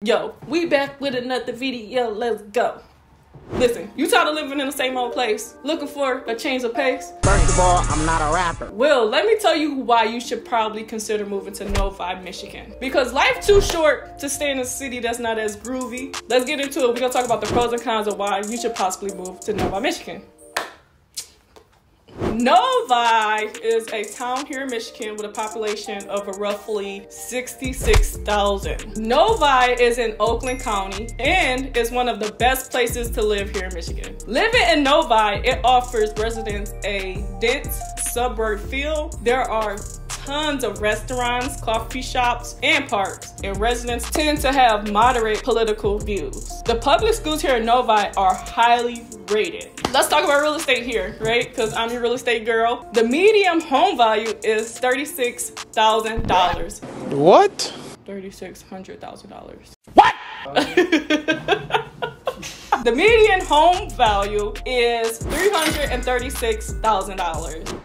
Yo, we back with another video. Let's go. Listen, you tired of living in the same old place, looking for a change of pace? First of all, I'm not a rapper. Well, let me tell you why you should probably consider moving to Novi, Michigan. Because life too short to stay in a city that's not as groovy. Let's get into it. We're gonna talk about the pros and cons of why you should possibly move to Novi, Michigan. Novi is a town here in Michigan with a population of roughly 66,000. Novi is in Oakland County and is one of the best places to live here in Michigan. Living in Novi, it offers residents a dense suburb feel. There are tons of restaurants, coffee shops, and parks, and residents tend to have moderate political views. The public schools here in Novi are highly rated. Let's talk about real estate here, right? Because I'm your real estate girl. The median home value is $36,000. What? $3,600,000. What? The median home value is $336,000.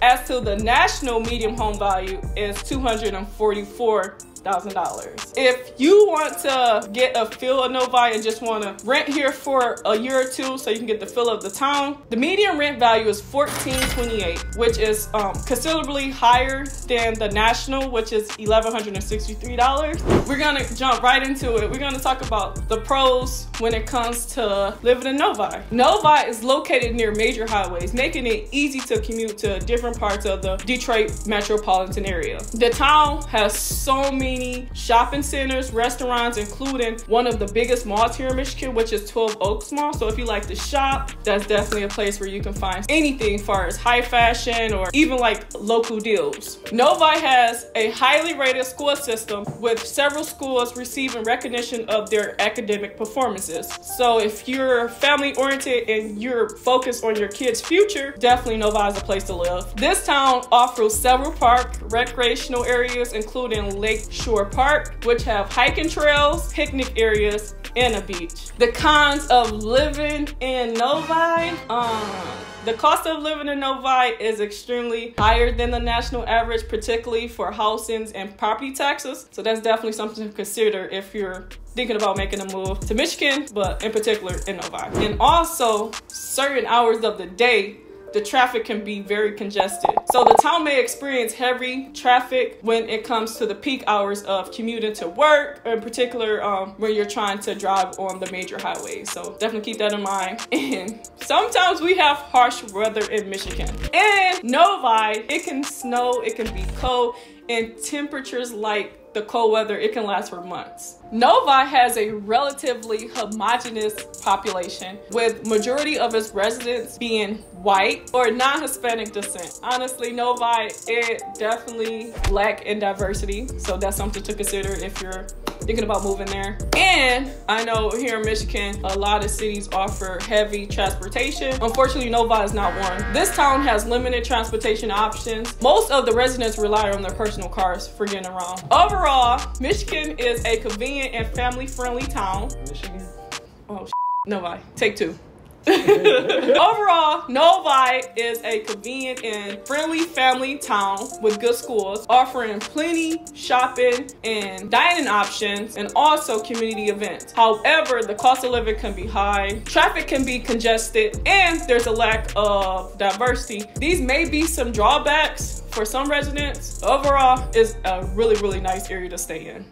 As to the national median home value is $244,000. If you want to get a feel of Novi and just want to rent here for a year or two so you can get the feel of the town, the median rent value is $1,428, which is considerably higher than the national, which is $1,163. We're gonna jump right into it. We're gonna talk about the pros when it comes to living in Novi. Novi is located near major highways, making it easy to commute to different parts of the Detroit metropolitan area. The town has so many shopping centers, restaurants, including one of the biggest malls here in Michigan, which is 12 Oaks Mall. So if you like to shop, that's definitely a place where you can find anything as far as high fashion or even like local deals. Novi has a highly rated school system with several schools receiving recognition of their academic performances. So if you're family oriented and you're focused on your kids' future, definitely Novi is a place to live. This town offers several recreational areas, including Lake Shore Park, which have hiking trails, picnic areas, and a beach. The cons of living in Novi, the cost of living in Novi is extremely higher than the national average, particularly for housing and property taxes. So that's definitely something to consider if you're thinking about making a move to Michigan, but in particular in Novi. And also, certain hours of the day, the traffic can be very congested. So the town may experience heavy traffic when it comes to the peak hours of commuting to work, in particular when you're trying to drive on the major highways. So definitely keep that in mind. And sometimes we have harsh weather in Michigan. In Novi, it can snow, it can be cold, and temperatures like the cold weather, it can last for months. Novi has a relatively homogeneous population, with majority of its residents being white or non-Hispanic descent. Honestly, Novi, it definitely lacks in diversity, so that's something to consider if you're thinking about moving there. And I know here in Michigan, a lot of cities offer heavy transportation. Unfortunately, Novi is not one. This town has limited transportation options. Most of the residents rely on their personal cars for getting around. Overall, Michigan is a convenient and family-friendly town. Michigan? Oh, Novi. Take two. Overall, Novi is a convenient and friendly family town with good schools, offering plenty shopping and dining options and also community events. However, the cost of living can be high, traffic can be congested, and there's a lack of diversity. These may be some drawbacks for some residents. Overall, it's a really, really nice area to stay in.